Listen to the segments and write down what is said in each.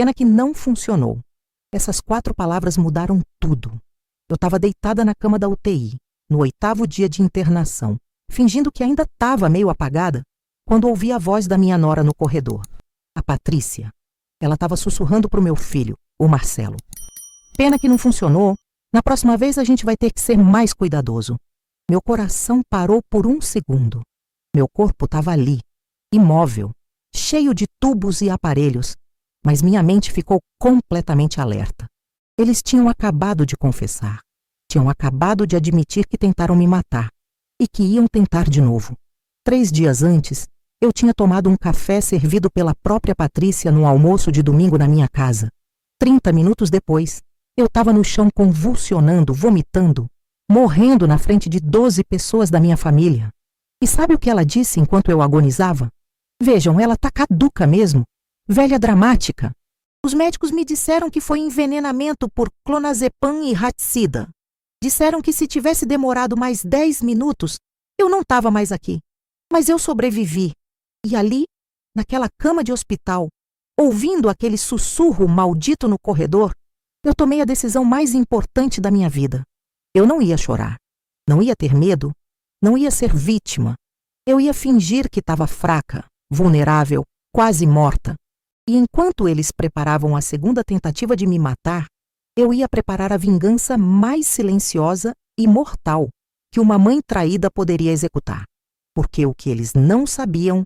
Pena que não funcionou. Essas 4 palavras mudaram tudo. Eu estava deitada na cama da UTI, no 8º dia de internação, fingindo que ainda estava meio apagada, quando ouvi a voz da minha nora no corredor. A Patrícia. Ela estava sussurrando para o meu filho, o Marcelo. Pena que não funcionou. Na próxima vez a gente vai ter que ser mais cuidadoso. Meu coração parou por 1 segundo. Meu corpo estava ali, imóvel, cheio de tubos e aparelhos, mas minha mente ficou completamente alerta. Eles tinham acabado de confessar, tinham acabado de admitir que tentaram me matar e que iam tentar de novo. 3 dias antes, eu tinha tomado um café servido pela própria Patrícia no almoço de domingo na minha casa. 30 minutos depois, eu estava no chão convulsionando, vomitando, morrendo na frente de 12 pessoas da minha família. E sabe o que ela disse enquanto eu agonizava? Vejam, ela tá caduca mesmo, velha dramática. Os médicos me disseram que foi envenenamento por clonazepam e raticida. Disseram que se tivesse demorado mais 10 minutos, eu não estava mais aqui. Mas eu sobrevivi. E ali, naquela cama de hospital, ouvindo aquele sussurro maldito no corredor, eu tomei a decisão mais importante da minha vida. Eu não ia chorar, não ia ter medo, não ia ser vítima. Eu ia fingir que estava fraca, vulnerável, quase morta. E enquanto eles preparavam a segunda tentativa de me matar, eu ia preparar a vingança mais silenciosa e mortal que uma mãe traída poderia executar. Porque o que eles não sabiam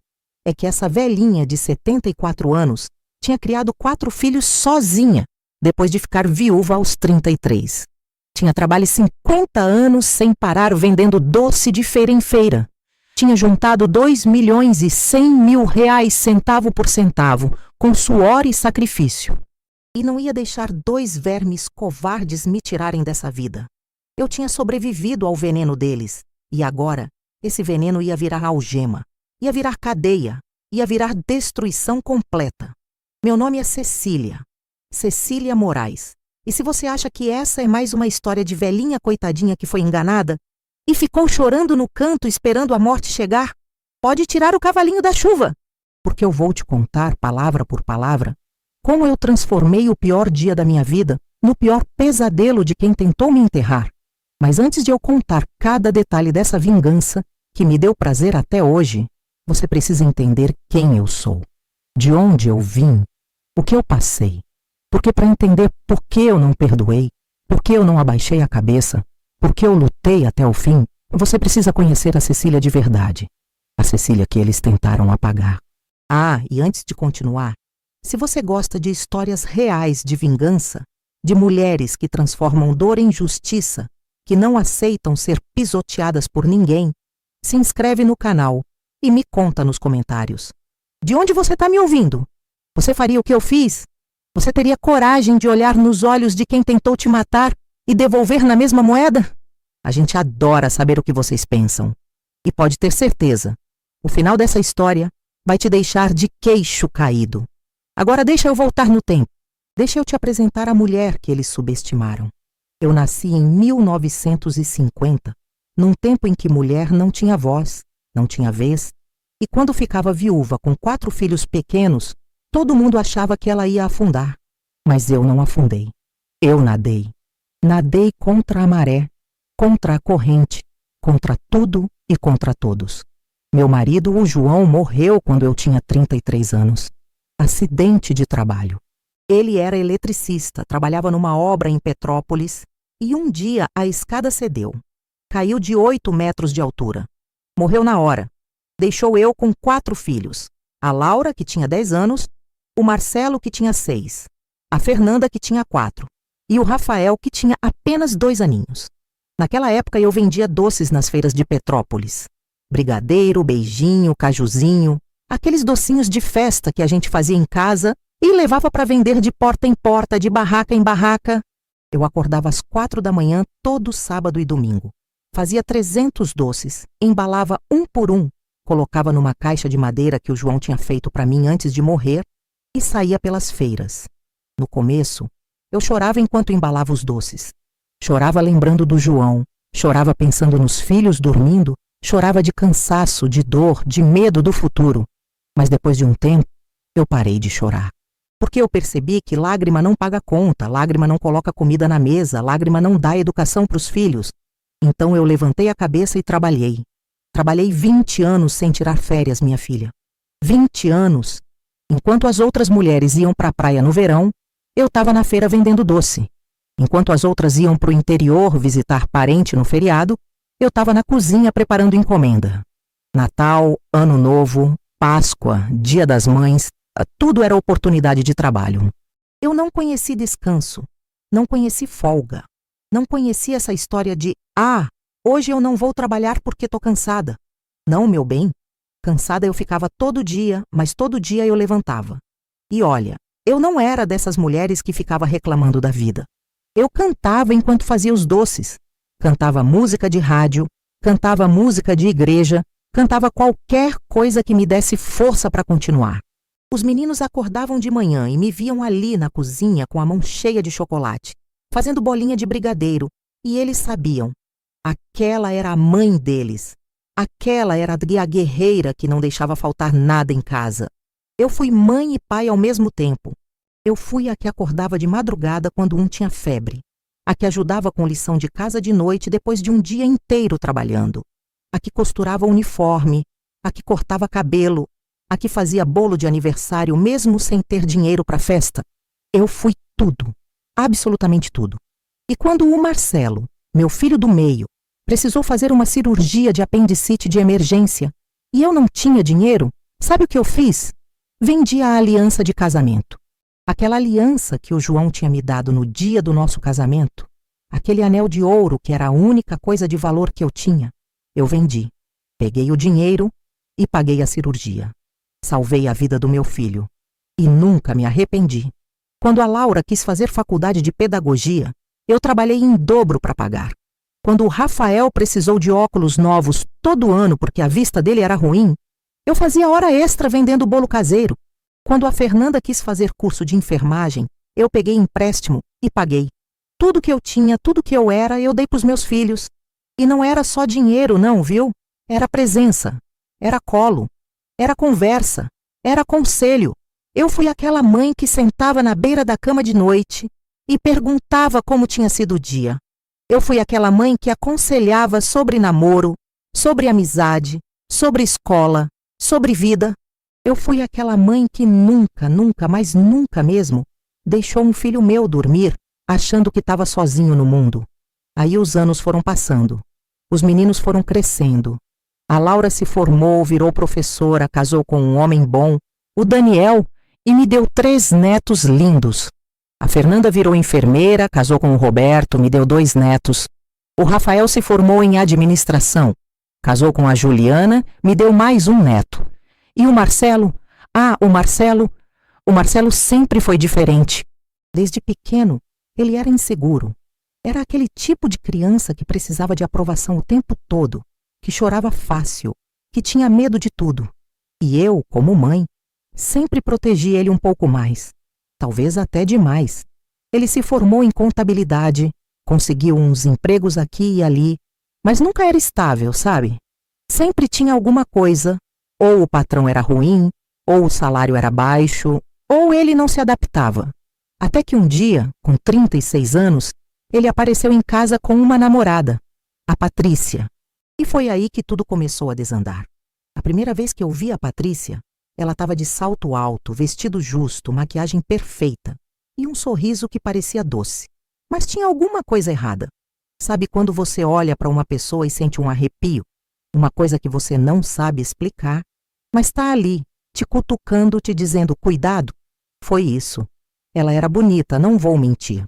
é que essa velhinha de 74 anos tinha criado 4 filhos sozinha, depois de ficar viúva aos 33. Tinha trabalhado 50 anos sem parar vendendo doce de feira em feira. Tinha juntado 2.100.000 reais centavo por centavo, com suor e sacrifício. E não ia deixar 2 vermes covardes me tirarem dessa vida. Eu tinha sobrevivido ao veneno deles, e agora esse veneno ia virar algema, ia virar cadeia, ia virar destruição completa. Meu nome é Cecília. Cecília Moraes. E se você acha que essa é mais uma história de velhinha coitadinha que foi enganada e ficou chorando no canto esperando a morte chegar, pode tirar o cavalinho da chuva, porque eu vou te contar, palavra por palavra, como eu transformei o pior dia da minha vida no pior pesadelo de quem tentou me enterrar. Mas antes de eu contar cada detalhe dessa vingança, que me deu prazer até hoje, você precisa entender quem eu sou, de onde eu vim, o que eu passei. Porque para entender por que eu não perdoei, por que eu não abaixei a cabeça, por que eu lutei até o fim, você precisa conhecer a Cecília de verdade. A Cecília que eles tentaram apagar. Ah, e antes de continuar, se você gosta de histórias reais de vingança, de mulheres que transformam dor em justiça, que não aceitam ser pisoteadas por ninguém, se inscreve no canal e me conta nos comentários. De onde você está me ouvindo? Você faria o que eu fiz? Você teria coragem de olhar nos olhos de quem tentou te matar e devolver na mesma moeda? A gente adora saber o que vocês pensam. E pode ter certeza, o final dessa história vai te deixar de queixo caído. Agora deixa eu voltar no tempo. Deixa eu te apresentar a mulher que eles subestimaram. Eu nasci em 1950, num tempo em que mulher não tinha voz, não tinha vez, e quando ficava viúva com 4 filhos pequenos, todo mundo achava que ela ia afundar. Mas eu não afundei. Eu nadei. Nadei contra a maré, contra a corrente, contra tudo e contra todos. Meu marido, o João, morreu quando eu tinha 33 anos. Acidente de trabalho. Ele era eletricista, trabalhava numa obra em Petrópolis e um dia a escada cedeu. Caiu de 8 metros de altura. Morreu na hora. Deixou eu com 4 filhos. A Laura, que tinha 10 anos, o Marcelo, que tinha 6, a Fernanda, que tinha 4, e o Rafael, que tinha apenas 2 aninhos. Naquela época eu vendia doces nas feiras de Petrópolis. Brigadeiro, beijinho, cajuzinho, aqueles docinhos de festa que a gente fazia em casa e levava para vender de porta em porta, de barraca em barraca. Eu acordava às 4 da manhã todo sábado e domingo. Fazia 300 doces, embalava um por um, colocava numa caixa de madeira que o João tinha feito para mim antes de morrer e saía pelas feiras. No começo, eu chorava enquanto embalava os doces. Chorava lembrando do João, chorava pensando nos filhos dormindo, chorava de cansaço, de dor, de medo do futuro. Mas depois de um tempo, eu parei de chorar. Porque eu percebi que lágrima não paga conta, lágrima não coloca comida na mesa, lágrima não dá educação para os filhos. Então eu levantei a cabeça e trabalhei. Trabalhei 20 anos sem tirar férias, minha filha. 20 anos. Enquanto as outras mulheres iam para a praia no verão, eu estava na feira vendendo doce. Enquanto as outras iam para o interior visitar parente no feriado, eu estava na cozinha preparando encomenda. Natal, Ano Novo, Páscoa, Dia das Mães, tudo era oportunidade de trabalho. Eu não conheci descanso, não conheci folga, não conheci essa história de hoje eu não vou trabalhar porque estou cansada. Não, meu bem, cansada eu ficava todo dia, mas todo dia eu levantava. E olha, eu não era dessas mulheres que ficava reclamando da vida. Eu cantava enquanto fazia os doces, cantava música de rádio, cantava música de igreja, cantava qualquer coisa que me desse força para continuar. Os meninos acordavam de manhã e me viam ali na cozinha com a mão cheia de chocolate, fazendo bolinha de brigadeiro, e eles sabiam. Aquela era a mãe deles. Aquela era a guerreira que não deixava faltar nada em casa. Eu fui mãe e pai ao mesmo tempo. Eu fui a que acordava de madrugada quando um tinha febre, a que ajudava com lição de casa de noite depois de um dia inteiro trabalhando, a que costurava uniforme, a que cortava cabelo, a que fazia bolo de aniversário mesmo sem ter dinheiro para festa. Eu fui tudo, absolutamente tudo. E quando o Marcelo, meu filho do meio, precisou fazer uma cirurgia de apendicite de emergência e eu não tinha dinheiro, sabe o que eu fiz? Vendi a aliança de casamento. Aquela aliança que o João tinha me dado no dia do nosso casamento, aquele anel de ouro que era a única coisa de valor que eu tinha, eu vendi. Peguei o dinheiro e paguei a cirurgia. Salvei a vida do meu filho. E nunca me arrependi. Quando a Laura quis fazer faculdade de pedagogia, eu trabalhei em dobro para pagar. Quando o Rafael precisou de óculos novos todo ano porque a vista dele era ruim, eu fazia hora extra vendendo bolo caseiro. Quando a Fernanda quis fazer curso de enfermagem, eu peguei empréstimo e paguei. Tudo que eu tinha, tudo que eu era, eu dei para os meus filhos. E não era só dinheiro não, viu? Era presença, era colo, era conversa, era conselho. Eu fui aquela mãe que sentava na beira da cama de noite e perguntava como tinha sido o dia. Eu fui aquela mãe que aconselhava sobre namoro, sobre amizade, sobre escola, sobre vida. Eu fui aquela mãe que nunca, nunca, mas nunca mesmo, deixou um filho meu dormir, achando que estava sozinho no mundo. Aí os anos foram passando. Os meninos foram crescendo. A Laura se formou, virou professora, casou com um homem bom, o Daniel, e me deu 3 netos lindos. A Fernanda virou enfermeira, casou com o Roberto, me deu 2 netos. O Rafael se formou em administração, casou com a Juliana, me deu mais um neto. E o Marcelo? O Marcelo sempre foi diferente. Desde pequeno, ele era inseguro. Era aquele tipo de criança que precisava de aprovação o tempo todo, que chorava fácil, que tinha medo de tudo. E eu, como mãe, sempre protegi ele um pouco mais. Talvez até demais. Ele se formou em contabilidade, conseguiu uns empregos aqui e ali, mas nunca era estável, sabe? Sempre tinha alguma coisa, ou o patrão era ruim, ou o salário era baixo, ou ele não se adaptava. Até que um dia, com 36 anos, ele apareceu em casa com uma namorada, a Patrícia. E foi aí que tudo começou a desandar. A primeira vez que eu vi a Patrícia, ela estava de salto alto, vestido justo, maquiagem perfeita e um sorriso que parecia doce. Mas tinha alguma coisa errada. Sabe quando você olha para uma pessoa e sente um arrepio? Uma coisa que você não sabe explicar, mas está ali, te cutucando, te dizendo cuidado? Foi isso. Ela era bonita, não vou mentir.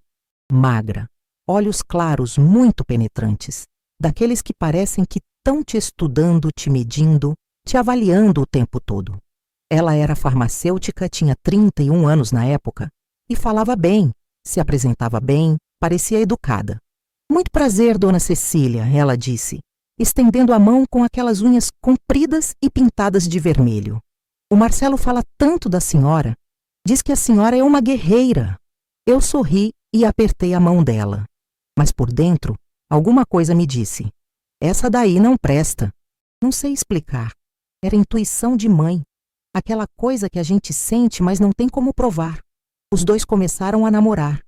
Magra, olhos claros muito penetrantes, daqueles que parecem que estão te estudando, te medindo, te avaliando o tempo todo. Ela era farmacêutica, tinha 31 anos na época, e falava bem, se apresentava bem, parecia educada. Muito prazer, dona Cecília, ela disse, estendendo a mão com aquelas unhas compridas e pintadas de vermelho. O Marcelo fala tanto da senhora, diz que a senhora é uma guerreira. Eu sorri e apertei a mão dela. Mas por dentro, alguma coisa me disse, essa daí não presta. Não sei explicar. Era intuição de mãe. Aquela coisa que a gente sente, mas não tem como provar. Os dois começaram a namorar.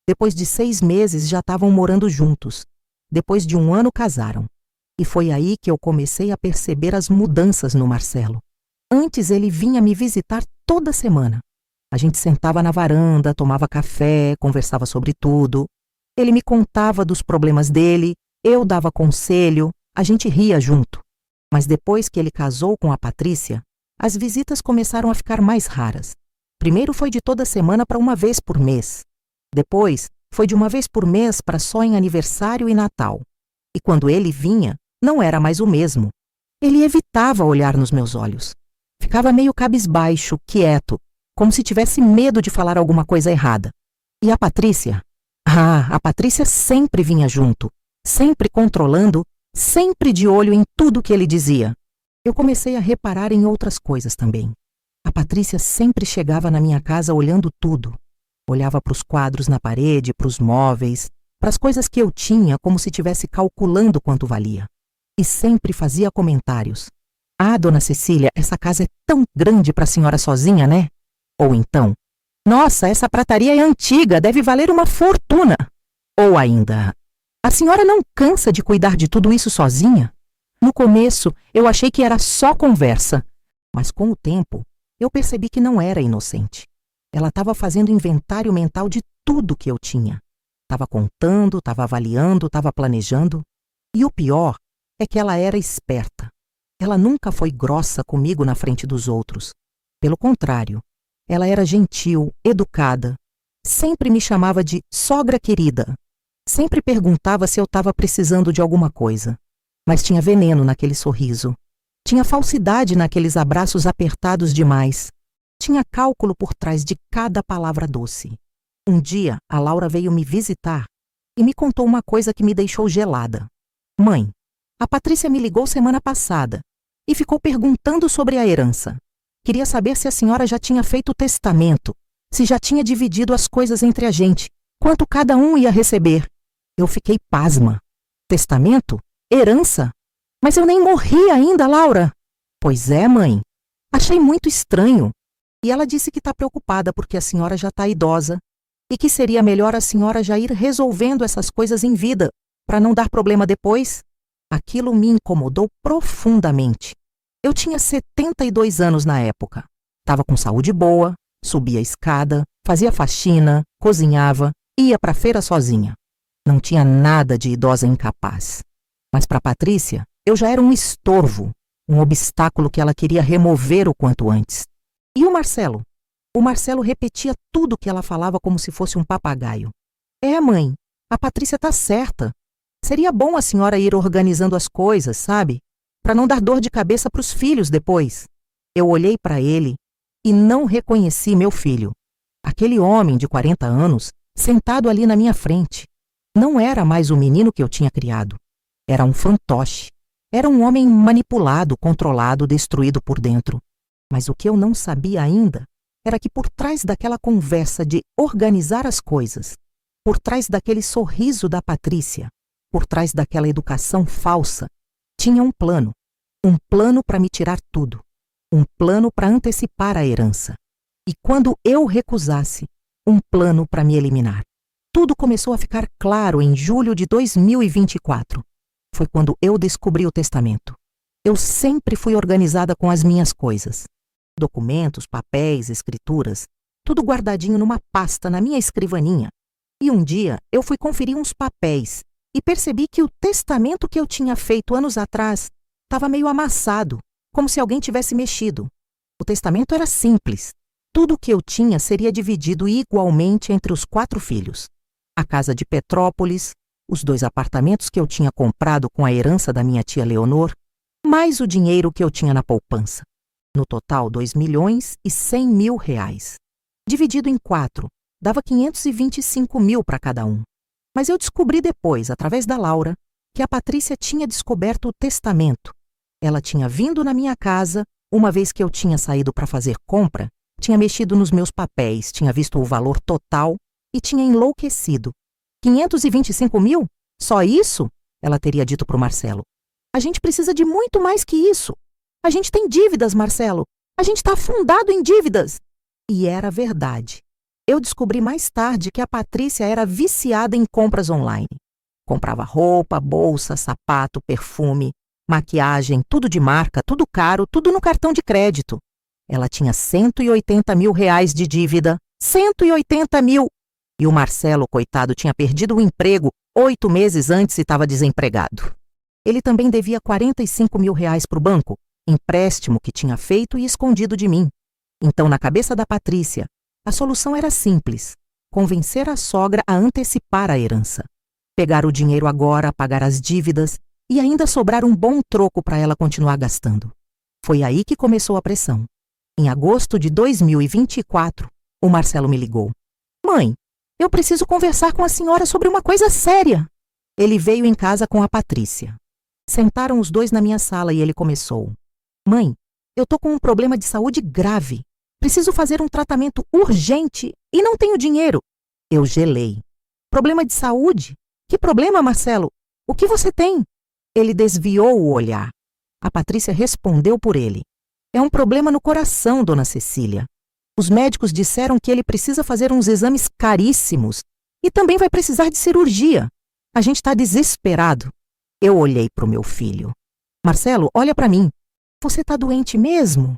Depois de 6 meses já estavam morando juntos. Depois de 1 ano casaram. E foi aí que eu comecei a perceber as mudanças no Marcelo. Antes ele vinha me visitar toda semana. A gente sentava na varanda, tomava café, conversava sobre tudo. Ele me contava dos problemas dele, eu dava conselho, a gente ria junto. Mas depois que ele casou com a Patrícia, as visitas começaram a ficar mais raras. Primeiro foi de toda semana para 1 vez por mês. Depois foi de 1 vez por mês para só em aniversário e Natal. E quando ele vinha, não era mais o mesmo. Ele evitava olhar nos meus olhos. Ficava meio cabisbaixo, quieto, como se tivesse medo de falar alguma coisa errada. E a Patrícia? A Patrícia sempre vinha junto, sempre controlando, sempre de olho em tudo que ele dizia. Eu comecei a reparar em outras coisas também. A Patrícia sempre chegava na minha casa olhando tudo. Olhava para os quadros na parede, para os móveis, para as coisas que eu tinha, como se estivesse calculando quanto valia. E sempre fazia comentários. Dona Cecília, essa casa é tão grande para a senhora sozinha, né? Ou então, nossa, essa prataria é antiga, deve valer uma fortuna. Ou ainda, a senhora não cansa de cuidar de tudo isso sozinha? No começo, eu achei que era só conversa, mas com o tempo, eu percebi que não era inocente. Ela estava fazendo inventário mental de tudo que eu tinha. Estava contando, estava avaliando, estava planejando. E o pior é que ela era esperta. Ela nunca foi grossa comigo na frente dos outros. Pelo contrário, ela era gentil, educada. Sempre me chamava de sogra querida. Sempre perguntava se eu estava precisando de alguma coisa. Mas tinha veneno naquele sorriso. Tinha falsidade naqueles abraços apertados demais. Tinha cálculo por trás de cada palavra doce. Um dia, a Laura veio me visitar e me contou uma coisa que me deixou gelada. Mãe, a Patrícia me ligou semana passada e ficou perguntando sobre a herança. Queria saber se a senhora já tinha feito o testamento, se já tinha dividido as coisas entre a gente, quanto cada um ia receber. Eu fiquei pasma. Testamento? Herança? Mas eu nem morri ainda, Laura. Pois é, mãe. Achei muito estranho. E ela disse que está preocupada porque a senhora já está idosa e que seria melhor a senhora já ir resolvendo essas coisas em vida, para não dar problema depois. Aquilo me incomodou profundamente. Eu tinha 72 anos na época. Estava com saúde boa, subia a escada, fazia faxina, cozinhava, ia para a feira sozinha. Não tinha nada de idosa incapaz. Mas para Patrícia, eu já era um estorvo, um obstáculo que ela queria remover o quanto antes. E o Marcelo? O Marcelo repetia tudo que ela falava como se fosse um papagaio. Mãe, a Patrícia está certa. Seria bom a senhora ir organizando as coisas, sabe? Para não dar dor de cabeça para os filhos depois. Eu olhei para ele e não reconheci meu filho. Aquele homem de 40 anos, sentado ali na minha frente. Não era mais o menino que eu tinha criado. Era um fantoche. Era um homem manipulado, controlado, destruído por dentro. Mas o que eu não sabia ainda era que por trás daquela conversa de organizar as coisas, por trás daquele sorriso da Patrícia, por trás daquela educação falsa, tinha um plano para me tirar tudo, um plano para antecipar a herança. E quando eu recusasse, um plano para me eliminar. Tudo começou a ficar claro em julho de 2024. Foi quando eu descobri o testamento. Eu sempre fui organizada com as minhas coisas. Documentos, papéis, escrituras, tudo guardadinho numa pasta na minha escrivaninha. E um dia eu fui conferir uns papéis e percebi que o testamento que eu tinha feito anos atrás estava meio amassado, como se alguém tivesse mexido. O testamento era simples. Tudo o que eu tinha seria dividido igualmente entre os 4 filhos. A casa de Petrópolis, os 2 apartamentos que eu tinha comprado com a herança da minha tia Leonor, mais o dinheiro que eu tinha na poupança. No total, 2.100.000 reais. Dividido em 4, dava 525 mil para cada um. Mas eu descobri depois, através da Laura, que a Patrícia tinha descoberto o testamento. Ela tinha vindo na minha casa, uma vez que eu tinha saído para fazer compra, tinha mexido nos meus papéis, tinha visto o valor total e tinha enlouquecido. 525 mil? Só isso? Ela teria dito para o Marcelo. A gente precisa de muito mais que isso. A gente tem dívidas, Marcelo. A gente está afundado em dívidas. E era verdade. Eu descobri mais tarde que a Patrícia era viciada em compras online. Comprava roupa, bolsa, sapato, perfume, maquiagem, tudo de marca, tudo caro, tudo no cartão de crédito. Ela tinha 180 mil reais de dívida. 180 mil! E o Marcelo, coitado, tinha perdido o emprego 8 meses antes e estava desempregado. Ele também devia 45 mil reais para o banco, empréstimo que tinha feito e escondido de mim. Então, na cabeça da Patrícia, a solução era simples: convencer a sogra a antecipar a herança. Pegar o dinheiro agora, pagar as dívidas e ainda sobrar um bom troco para ela continuar gastando. Foi aí que começou a pressão. Em agosto de 2024, o Marcelo me ligou. Mãe, eu preciso conversar com a senhora sobre uma coisa séria. Ele veio em casa com a Patrícia. Sentaram os dois na minha sala e ele começou. Mãe, eu tô com um problema de saúde grave. Preciso fazer um tratamento urgente e não tenho dinheiro. Eu gelei. Problema de saúde? Que problema, Marcelo? O que você tem? Ele desviou o olhar. A Patrícia respondeu por ele. É um problema no coração, dona Cecília. Os médicos disseram que ele precisa fazer uns exames caríssimos e também vai precisar de cirurgia. A gente está desesperado. Eu olhei para o meu filho. Marcelo, olha para mim. Você está doente mesmo?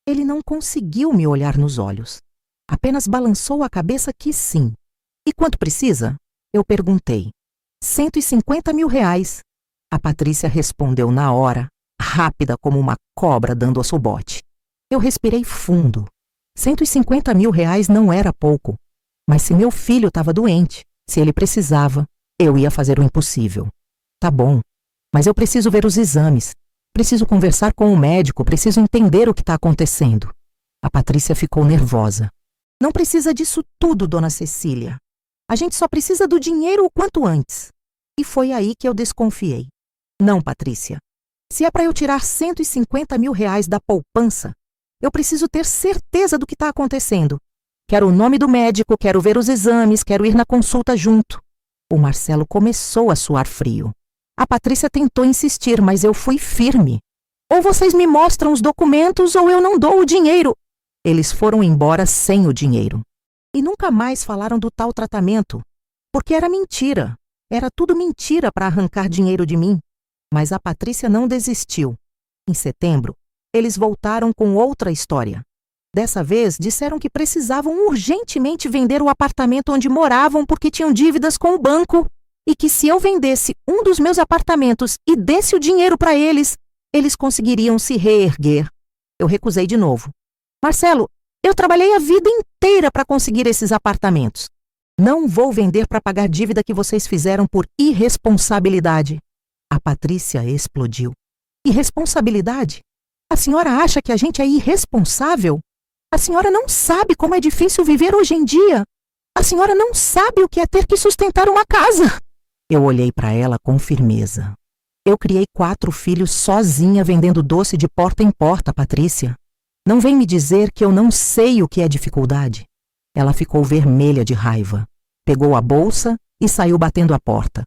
Ele não conseguiu me olhar nos olhos. Apenas balançou a cabeça que sim. E quanto precisa? Eu perguntei. 150 mil reais. A Patrícia respondeu na hora, rápida como uma cobra dando osso bote. Eu respirei fundo. 150 mil reais não era pouco. Mas se meu filho estava doente, se ele precisava, eu ia fazer o impossível. Tá bom, mas eu preciso ver os exames. Preciso conversar com o médico, preciso entender o que está acontecendo. A Patrícia ficou nervosa. Não precisa disso tudo, dona Cecília. A gente só precisa do dinheiro o quanto antes. E foi aí que eu desconfiei. Não, Patrícia. Se é para eu tirar 150 mil reais da poupança, eu preciso ter certeza do que está acontecendo. Quero o nome do médico, quero ver os exames, quero ir na consulta junto. O Marcelo começou a suar frio. A Patrícia tentou insistir, mas eu fui firme. Ou vocês me mostram os documentos ou eu não dou o dinheiro. Eles foram embora sem o dinheiro. E nunca mais falaram do tal tratamento, porque era mentira. Era tudo mentira para arrancar dinheiro de mim. Mas a Patrícia não desistiu. Em setembro, eles voltaram com outra história. Dessa vez, disseram que precisavam urgentemente vender o apartamento onde moravam porque tinham dívidas com o banco e que se eu vendesse um dos meus apartamentos e desse o dinheiro para eles, eles conseguiriam se reerguer. Eu recusei de novo. Marcelo, eu trabalhei a vida inteira para conseguir esses apartamentos. Não vou vender para pagar dívida que vocês fizeram por irresponsabilidade. A Patrícia explodiu. Irresponsabilidade? A senhora acha que a gente é irresponsável? A senhora não sabe como é difícil viver hoje em dia. A senhora não sabe o que é ter que sustentar uma casa. Eu olhei para ela com firmeza. Eu criei 4 filhos sozinha vendendo doce de porta em porta, Patrícia. Não vem me dizer que eu não sei o que é dificuldade. Ela ficou vermelha de raiva. Pegou a bolsa e saiu batendo a porta.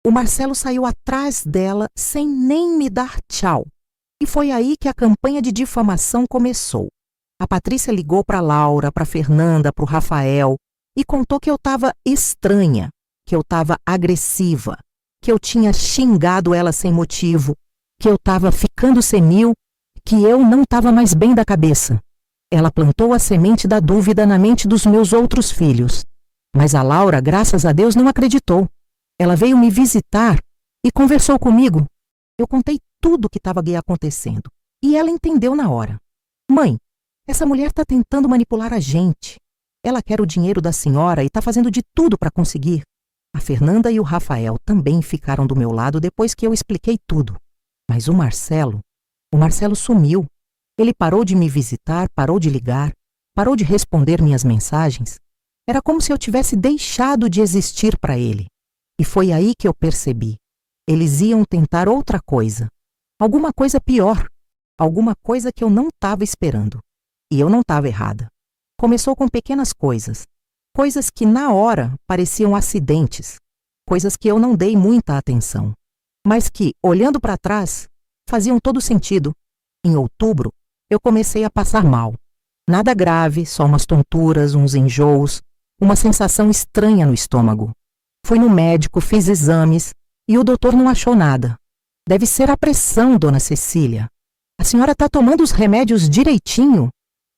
O Marcelo saiu atrás dela sem nem me dar tchau. E foi aí que a campanha de difamação começou. A Patrícia ligou para Laura, para Fernanda, para o Rafael e contou que eu estava estranha, que eu estava agressiva, que eu tinha xingado ela sem motivo, que eu estava ficando senil, que eu não estava mais bem da cabeça. Ela plantou a semente da dúvida na mente dos meus outros filhos. Mas a Laura, graças a Deus, não acreditou. Ela veio me visitar e conversou comigo. Eu contei tudo o que estava acontecendo e ela entendeu na hora. Mãe, essa mulher está tentando manipular a gente. Ela quer o dinheiro da senhora e está fazendo de tudo para conseguir. A Fernanda e o Rafael também ficaram do meu lado depois que eu expliquei tudo. Mas o Marcelo sumiu. Ele parou de me visitar, parou de ligar, parou de responder minhas mensagens. Era como se eu tivesse deixado de existir para ele. E foi aí que eu percebi. Eles iam tentar outra coisa. Alguma coisa pior. Alguma coisa que eu não estava esperando. E eu não estava errada. Começou com pequenas coisas. Coisas que na hora pareciam acidentes. Coisas que eu não dei muita atenção. Mas que, olhando para trás, faziam todo sentido. Em outubro, eu comecei a passar mal. Nada grave, só umas tonturas, uns enjoos. uma sensação estranha no estômago. Fui no médico, fiz exames e o doutor não achou nada. Deve ser a pressão, dona Cecília. A senhora está tomando os remédios direitinho?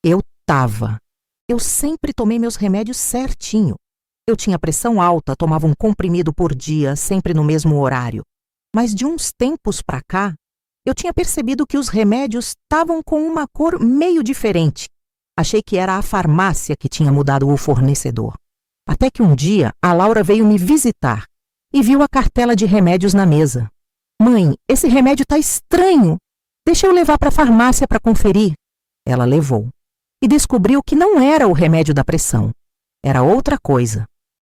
Eu tava. Eu sempre tomei meus remédios certinho. Eu tinha pressão alta, tomava um comprimido por dia, sempre no mesmo horário. Mas de uns tempos para cá, eu tinha percebido que os remédios estavam com uma cor meio diferente. Achei que era a farmácia que tinha mudado o fornecedor. Até que um dia a Laura veio me visitar e viu a cartela de remédios na mesa. Mãe, esse remédio tá estranho. Deixa eu levar para a farmácia para conferir. Ela levou e descobriu que não era o remédio da pressão. Era outra coisa.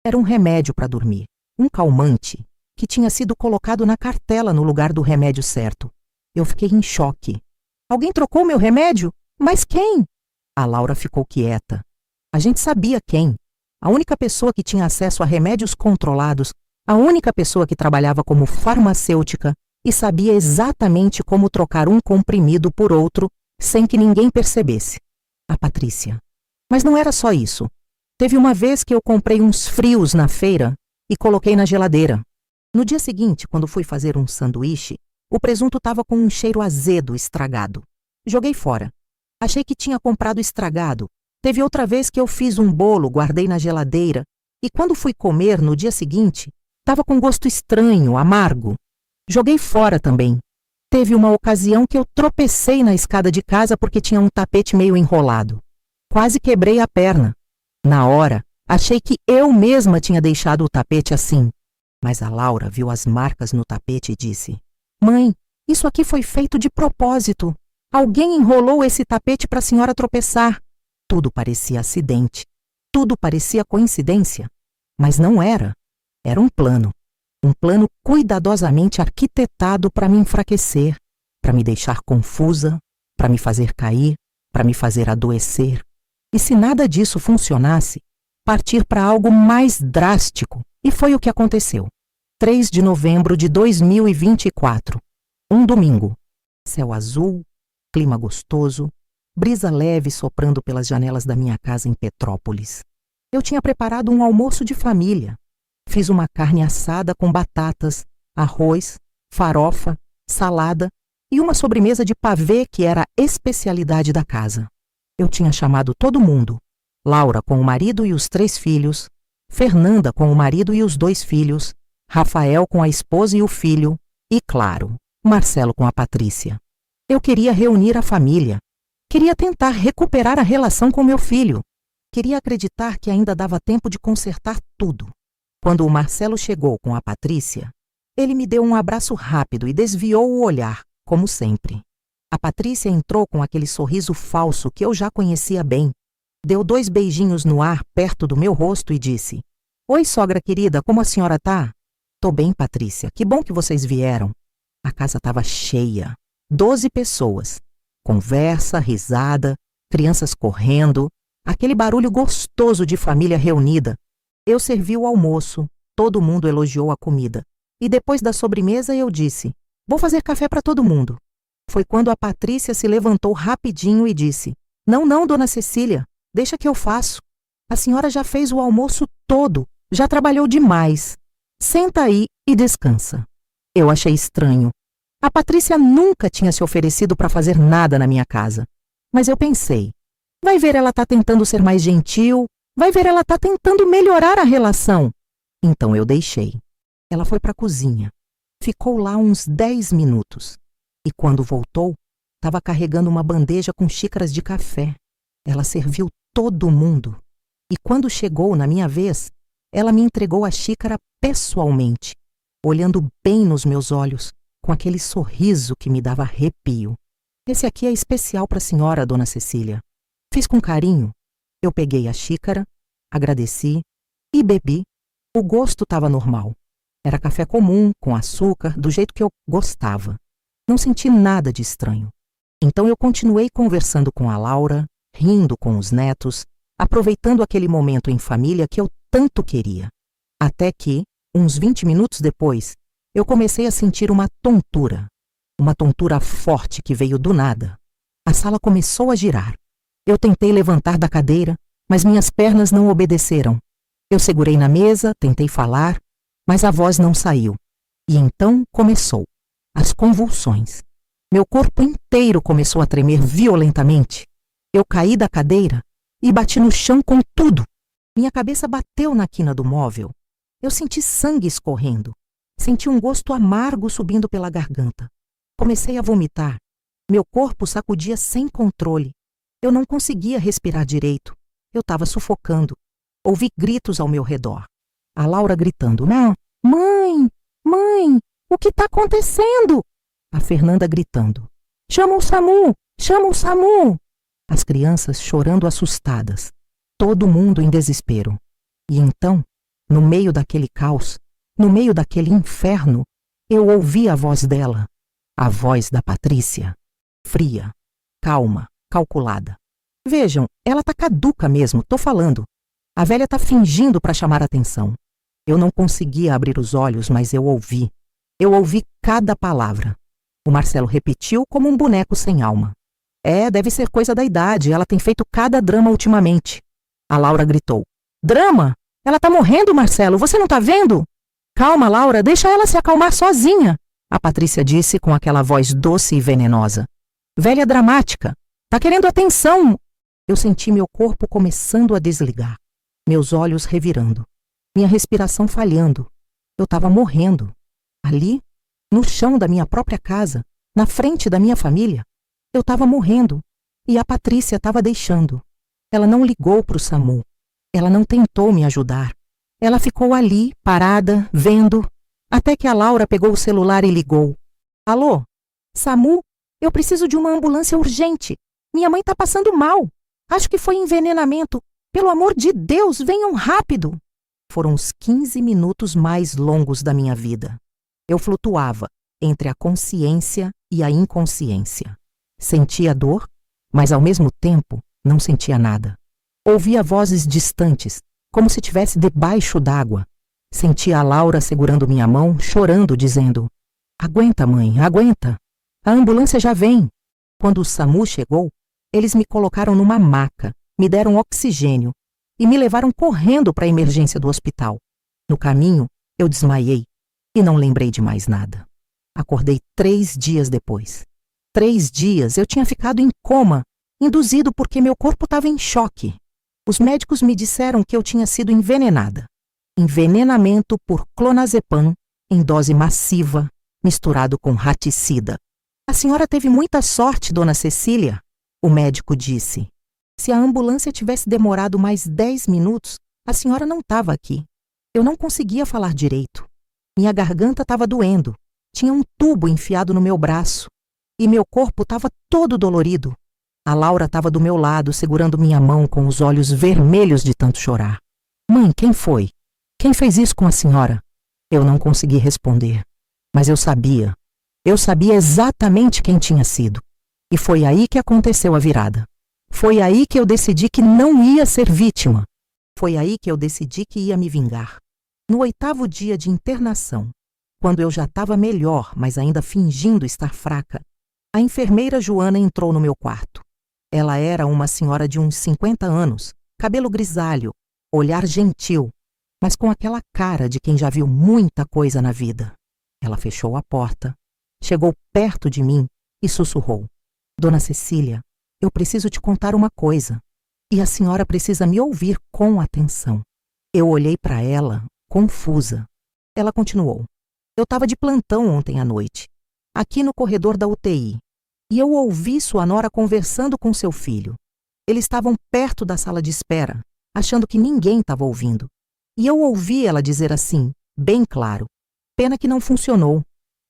Era um remédio para dormir, um calmante, que tinha sido colocado na cartela no lugar do remédio certo. Eu fiquei em choque. Alguém trocou meu remédio? Mas quem? A Laura ficou quieta. A gente sabia quem. A única pessoa que tinha acesso a remédios controlados, a única pessoa que trabalhava como farmacêutica e sabia exatamente como trocar um comprimido por outro sem que ninguém percebesse. A Patrícia. Mas não era só isso. Teve uma vez que eu comprei uns frios na feira e coloquei na geladeira. No dia seguinte, quando fui fazer um sanduíche, o presunto estava com um cheiro azedo, estragado. Joguei fora. Achei que tinha comprado estragado. Teve outra vez que eu fiz um bolo, guardei na geladeira, e quando fui comer no dia seguinte, estava com gosto estranho, amargo. Joguei fora também. Teve uma ocasião que eu tropecei na escada de casa porque tinha um tapete meio enrolado. Quase quebrei a perna. Na hora, achei que eu mesma tinha deixado o tapete assim. Mas a Laura viu as marcas no tapete e disse: Mãe, isso aqui foi feito de propósito. Alguém enrolou esse tapete para a senhora tropeçar. Tudo parecia acidente. Tudo parecia coincidência. Mas não era. Era um plano. Um plano cuidadosamente arquitetado para me enfraquecer, para me deixar confusa, para me fazer cair, para me fazer adoecer. E se nada disso funcionasse, partir para algo mais drástico. E foi o que aconteceu. 3 de novembro de 2024. Um domingo. Céu azul, clima gostoso, brisa leve soprando pelas janelas da minha casa em Petrópolis. Eu tinha preparado um almoço de família. Fiz uma carne assada com batatas, arroz, farofa, salada e uma sobremesa de pavê que era a especialidade da casa. Eu tinha chamado todo mundo. Laura com o marido e os 3 filhos, Fernanda com o marido e os 2 filhos, Rafael com a esposa e o filho e, claro, Marcelo com a Patrícia. Eu queria reunir a família. Queria tentar recuperar a relação com meu filho. Queria acreditar que ainda dava tempo de consertar tudo. Quando o Marcelo chegou com a Patrícia, ele me deu um abraço rápido e desviou o olhar, como sempre. A Patrícia entrou com aquele sorriso falso que eu já conhecia bem. Deu 2 beijinhos no ar perto do meu rosto e disse: Oi, sogra querida, como a senhora tá? Tô bem, Patrícia, que bom que vocês vieram. A casa estava cheia, 12 pessoas. Conversa, risada, crianças correndo, aquele barulho gostoso de família reunida. Eu servi o almoço, todo mundo elogiou a comida. E depois da sobremesa eu disse: Vou fazer café para todo mundo. Foi quando a Patrícia se levantou rapidinho e disse: Não, não, dona Cecília, deixa que eu faço. A senhora já fez o almoço todo, já trabalhou demais. Senta aí e descansa. Eu achei estranho. A Patrícia nunca tinha se oferecido para fazer nada na minha casa. Mas eu pensei: vai ver, ela tá tentando ser mais gentil, vai ver, ela tá tentando melhorar a relação. Então eu deixei. Ela foi para a cozinha. Ficou lá uns 10 minutos. E quando voltou, estava carregando uma bandeja com xícaras de café. Ela serviu todo mundo. E quando chegou na minha vez, ela me entregou a xícara pessoalmente, olhando bem nos meus olhos, com aquele sorriso que me dava arrepio. Esse aqui é especial para a senhora, dona Cecília. Fiz com carinho. Eu peguei a xícara, agradeci e bebi. O gosto estava normal. Era café comum, com açúcar, do jeito que eu gostava. Não senti nada de estranho. Então eu continuei conversando com a Laura, rindo com os netos, aproveitando aquele momento em família que eu tanto queria. Até que, uns 20 minutos depois, eu comecei a sentir uma tontura forte que veio do nada. A sala começou a girar. Eu tentei levantar da cadeira, mas minhas pernas não obedeceram. Eu segurei na mesa, tentei falar, mas a voz não saiu. E então começou. As convulsões. Meu corpo inteiro começou a tremer violentamente. Eu caí da cadeira e bati no chão com tudo. Minha cabeça bateu na quina do móvel. Eu senti sangue escorrendo. Senti um gosto amargo subindo pela garganta. Comecei a vomitar. Meu corpo sacudia sem controle. Eu não conseguia respirar direito. Eu estava sufocando. Ouvi gritos ao meu redor. A Laura gritando: "Não, mãe, mãe, o que está acontecendo?" A Fernanda gritando: "Chama o SAMU, chama o SAMU." As crianças chorando assustadas. Todo mundo em desespero. E então, no meio daquele caos, no meio daquele inferno, eu ouvi a voz dela. A voz da Patrícia. Fria, calma, calculada. Vejam, ela tá caduca mesmo, tô falando. A velha tá fingindo para chamar atenção. Eu não conseguia abrir os olhos, mas eu ouvi. Eu ouvi cada palavra. O Marcelo repetiu como um boneco sem alma. Deve ser coisa da idade, ela tem feito cada drama ultimamente. A Laura gritou: "Drama? Ela tá morrendo, Marcelo, você não tá vendo?" "Calma, Laura, deixa ela se acalmar sozinha", a Patrícia disse com aquela voz doce e venenosa. "Velha dramática, tá querendo atenção." Eu senti meu corpo começando a desligar, meus olhos revirando, minha respiração falhando. Eu estava morrendo. Ali, no chão da minha própria casa, na frente da minha família, eu estava morrendo e a Patrícia estava deixando. Ela não ligou para o SAMU. Ela não tentou me ajudar. Ela ficou ali, parada, vendo, até que a Laura pegou o celular e ligou. "Alô? SAMU? Eu preciso de uma ambulância urgente. Minha mãe está passando mal. Acho que foi envenenamento. Pelo amor de Deus, venham rápido." Foram os 15 minutos mais longos da minha vida. Eu flutuava entre a consciência e a inconsciência. Sentia dor, mas ao mesmo tempo não sentia nada. Ouvia vozes distantes, como se estivesse debaixo d'água. Sentia a Laura segurando minha mão, chorando, dizendo: "Aguenta, mãe, aguenta. A ambulância já vem." Quando o SAMU chegou, eles me colocaram numa maca, me deram oxigênio e me levaram correndo para a emergência do hospital. No caminho, eu desmaiei e não lembrei de mais nada. Acordei 3 dias depois. 3 dias eu tinha ficado em coma, induzido porque meu corpo estava em choque. Os médicos me disseram que eu tinha sido envenenada. Envenenamento por clonazepam em dose massiva, misturado com raticida. "A senhora teve muita sorte, dona Cecília", o médico disse. "Se a ambulância tivesse demorado mais 10 minutos, a senhora não estava aqui." Eu não conseguia falar direito. Minha garganta estava doendo. Tinha um tubo enfiado no meu braço. E meu corpo estava todo dolorido. A Laura estava do meu lado, segurando minha mão com os olhos vermelhos de tanto chorar. "Mãe, quem foi? Quem fez isso com a senhora?" Eu não consegui responder. Mas eu sabia. Eu sabia exatamente quem tinha sido. E foi aí que aconteceu a virada. Foi aí que eu decidi que não ia ser vítima. Foi aí que eu decidi que ia me vingar. No 8º dia de internação, quando eu já estava melhor, mas ainda fingindo estar fraca, a enfermeira Joana entrou no meu quarto. Ela era uma senhora de uns 50 anos, cabelo grisalho, olhar gentil, mas com aquela cara de quem já viu muita coisa na vida. Ela fechou a porta, chegou perto de mim e sussurrou: "Dona Cecília, eu preciso te contar uma coisa, e a senhora precisa me ouvir com atenção." Eu olhei para ela, confusa. Ela continuou: "Eu estava de plantão ontem à noite, aqui no corredor da UTI, e eu ouvi sua nora conversando com seu filho. Eles estavam perto da sala de espera, achando que ninguém estava ouvindo. E eu ouvi ela dizer assim, bem claro: 'Pena que não funcionou.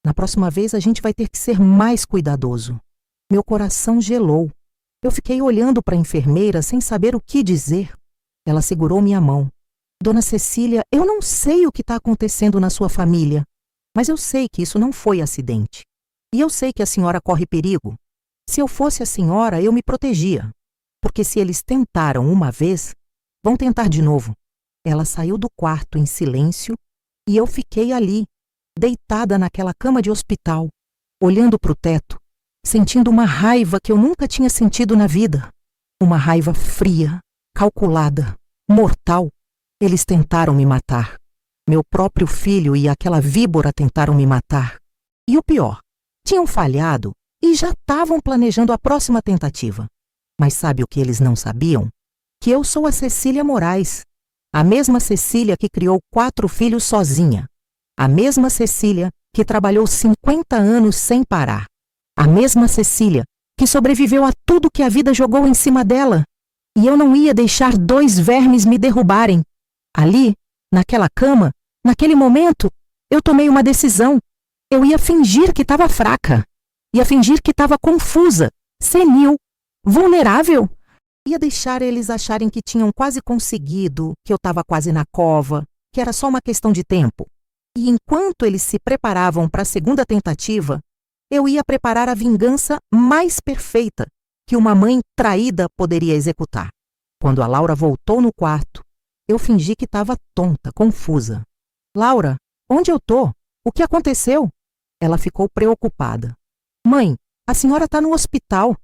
Na próxima vez a gente vai ter que ser mais cuidadoso.'" Meu coração gelou. Eu fiquei olhando para a enfermeira sem saber o que dizer. Ela segurou minha mão. "Dona Cecília, eu não sei o que está acontecendo na sua família, mas eu sei que isso não foi acidente. E eu sei que a senhora corre perigo. Se eu fosse a senhora, eu me protegia. Porque se eles tentaram uma vez, vão tentar de novo." Ela saiu do quarto em silêncio e eu fiquei ali, deitada naquela cama de hospital, olhando para o teto, sentindo uma raiva que eu nunca tinha sentido na vida. Uma raiva fria, calculada, mortal. Eles tentaram me matar. Meu próprio filho e aquela víbora tentaram me matar. E o pior, tinham falhado e já estavam planejando a próxima tentativa. Mas sabe o que eles não sabiam? Que eu sou a Cecília Moraes. A mesma Cecília que criou 4 filhos sozinha. A mesma Cecília que trabalhou 50 anos sem parar. A mesma Cecília que sobreviveu a tudo que a vida jogou em cima dela. E eu não ia deixar 2 vermes me derrubarem. Ali, naquela cama, naquele momento, eu tomei uma decisão. Eu ia fingir que estava fraca. Ia fingir que estava confusa, senil, vulnerável. Ia deixar eles acharem que tinham quase conseguido, que eu estava quase na cova, que era só uma questão de tempo. E enquanto eles se preparavam para a segunda tentativa, eu ia preparar a vingança mais perfeita que uma mãe traída poderia executar. Quando a Laura voltou no quarto, eu fingi que estava tonta, confusa. Laura, onde eu tô? O que aconteceu? Ela ficou preocupada. Mãe, a senhora está no hospital.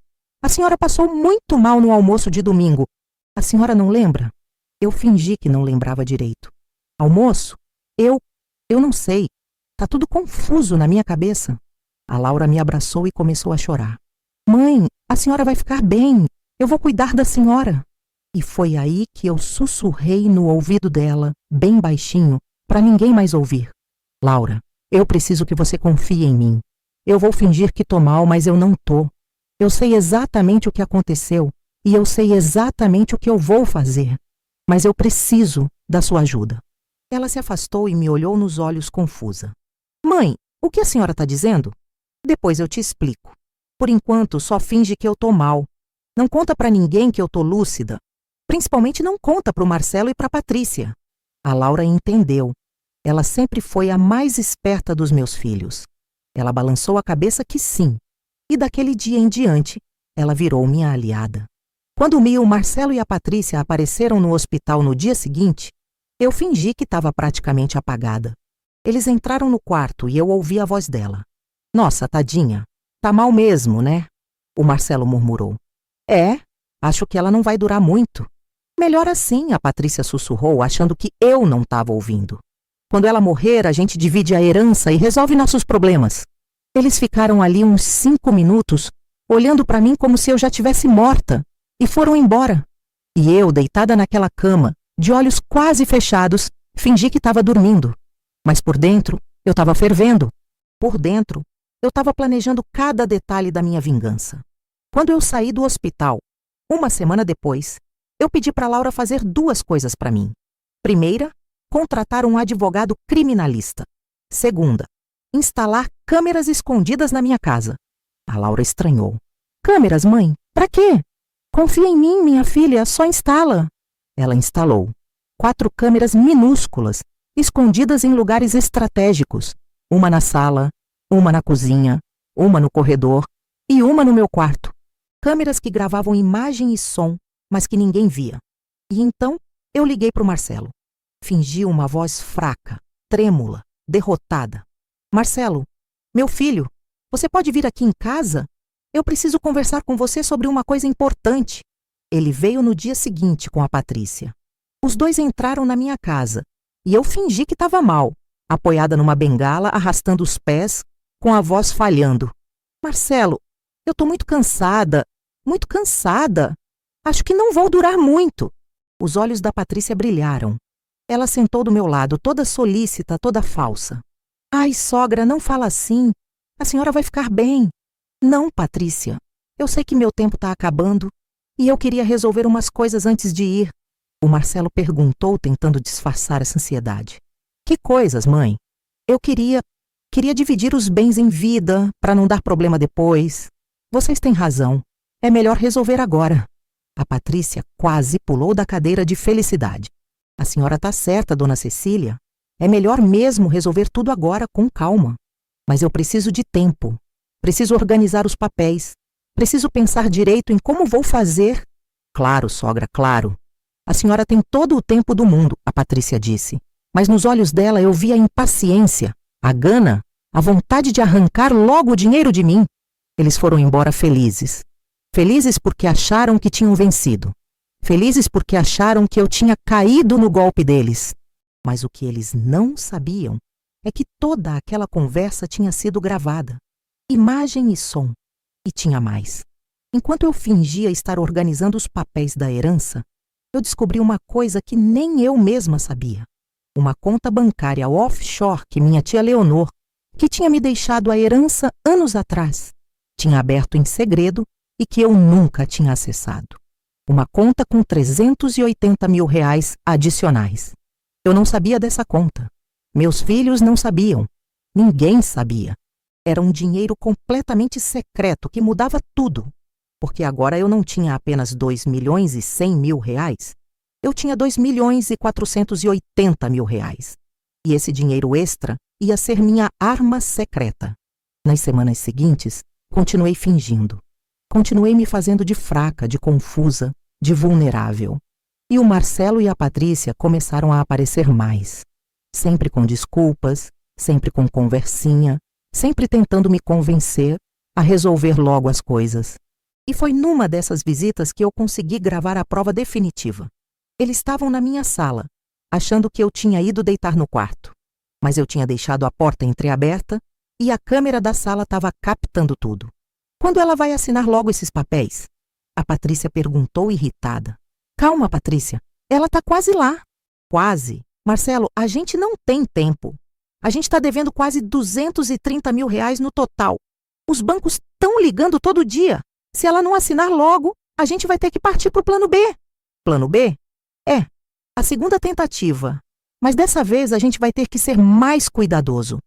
A senhora passou muito mal no almoço de domingo. A senhora não lembra? Eu fingi que não lembrava direito. Almoço? Eu não sei. Tá tudo confuso na minha cabeça. A Laura me abraçou e começou a chorar. Mãe, a senhora vai ficar bem. Eu vou cuidar da senhora. E foi aí que eu sussurrei no ouvido dela, bem baixinho, para ninguém mais ouvir. Laura, eu preciso que você confie em mim. Eu vou fingir que tô mal, mas eu não tô. Eu sei exatamente o que aconteceu e eu sei exatamente o que eu vou fazer. Mas eu preciso da sua ajuda. Ela se afastou e me olhou nos olhos confusa. Mãe, o que a senhora está dizendo? Depois eu te explico. Por enquanto, só finge que eu tô mal. Não conta para ninguém que eu tô lúcida. Principalmente não conta para o Marcelo e para a Patrícia. A Laura entendeu. Ela sempre foi a mais esperta dos meus filhos. Ela balançou a cabeça que sim. E daquele dia em diante, ela virou minha aliada. Quando o Marcelo e a Patrícia apareceram no hospital no dia seguinte, eu fingi que estava praticamente apagada. Eles entraram no quarto e eu ouvi a voz dela. Nossa, tadinha, tá mal mesmo, né? O Marcelo murmurou. É, acho que ela não vai durar muito. Melhor assim, a Patrícia sussurrou, achando que eu não estava ouvindo. Quando ela morrer, a gente divide a herança e resolve nossos problemas. Eles ficaram ali uns 5 minutos, olhando para mim como se eu já tivesse morta, e foram embora. E eu, deitada naquela cama, de olhos quase fechados, fingi que estava dormindo. Mas por dentro, eu estava fervendo. Por dentro, eu estava planejando cada detalhe da minha vingança. Quando eu saí do hospital, uma semana depois, eu pedi para Laura fazer 2 coisas para mim. Primeira, contratar um advogado criminalista. Segunda, instalar câmeras escondidas na minha casa. A Laura estranhou. Câmeras, mãe? Para quê? Confia em mim, minha filha, só instala. Ela instalou 4 câmeras minúsculas, escondidas em lugares estratégicos. Uma na sala, uma na cozinha, uma no corredor e uma no meu quarto. Câmeras que gravavam imagem e som, mas que ninguém via. E então eu liguei para o Marcelo. Fingi uma voz fraca, trêmula, derrotada. Marcelo, meu filho, você pode vir aqui em casa? Eu preciso conversar com você sobre uma coisa importante. Ele veio no dia seguinte com a Patrícia. Os 2 entraram na minha casa e eu fingi que estava mal, apoiada numa bengala, arrastando os pés, com a voz falhando. Marcelo, eu estou muito cansada. Acho que não vou durar muito. Os olhos da Patrícia brilharam. Ela sentou do meu lado, toda solícita, toda falsa. Ai, sogra, não fala assim. A senhora vai ficar bem. Não, Patrícia. Eu sei que meu tempo está acabando e eu queria resolver umas coisas antes de ir. O Marcelo perguntou, tentando disfarçar essa ansiedade. Que coisas, mãe? Eu queria dividir os bens em vida, para não dar problema depois. Vocês têm razão. É melhor resolver agora. A Patrícia quase pulou da cadeira de felicidade. A senhora está certa, dona Cecília. É melhor mesmo resolver tudo agora, com calma. Mas eu preciso de tempo. Preciso organizar os papéis. Preciso pensar direito em como vou fazer. Claro, sogra, claro. A senhora tem todo o tempo do mundo, a Patrícia disse. Mas nos olhos dela eu vi a impaciência, a gana, a vontade de arrancar logo o dinheiro de mim. Eles foram embora felizes. Felizes porque acharam que tinham vencido. felizes porque acharam que eu tinha caído no golpe deles. Mas o que eles não sabiam é que toda aquela conversa tinha sido gravada, imagem e som, e tinha mais. Enquanto eu fingia estar organizando os papéis da herança, eu descobri uma coisa que nem eu mesma sabia. Uma conta bancária offshore que minha tia Leonor, que tinha me deixado a herança anos atrás, tinha aberto em segredo e que eu nunca tinha acessado. Uma conta com R$380 mil adicionais. Eu não sabia dessa conta. Meus filhos não sabiam. Ninguém sabia. Era um dinheiro completamente secreto que mudava tudo. Porque agora eu não tinha apenas R$2.100.000. Eu tinha R$2.480.000. E esse dinheiro extra ia ser minha arma secreta. Nas semanas seguintes, continuei fingindo. Continuei me fazendo de fraca, de confusa, de vulnerável. E o Marcelo e a Patrícia começaram a aparecer mais. Sempre com desculpas, sempre com conversinha, sempre tentando me convencer a resolver logo as coisas. E foi numa dessas visitas que eu consegui gravar a prova definitiva. Eles estavam na minha sala, achando que eu tinha ido deitar no quarto. Mas eu tinha deixado a porta entreaberta e a câmera da sala estava captando tudo. Quando ela vai assinar logo esses papéis? A Patrícia perguntou irritada. Calma, Patrícia, ela está quase lá. Quase? Marcelo, a gente não tem tempo. A gente está devendo quase R$230 mil no total. Os bancos estão ligando todo dia. Se ela não assinar logo, a gente vai ter que partir para o plano B. Plano B? É, a segunda tentativa. Mas dessa vez a gente vai ter que ser mais cuidadoso.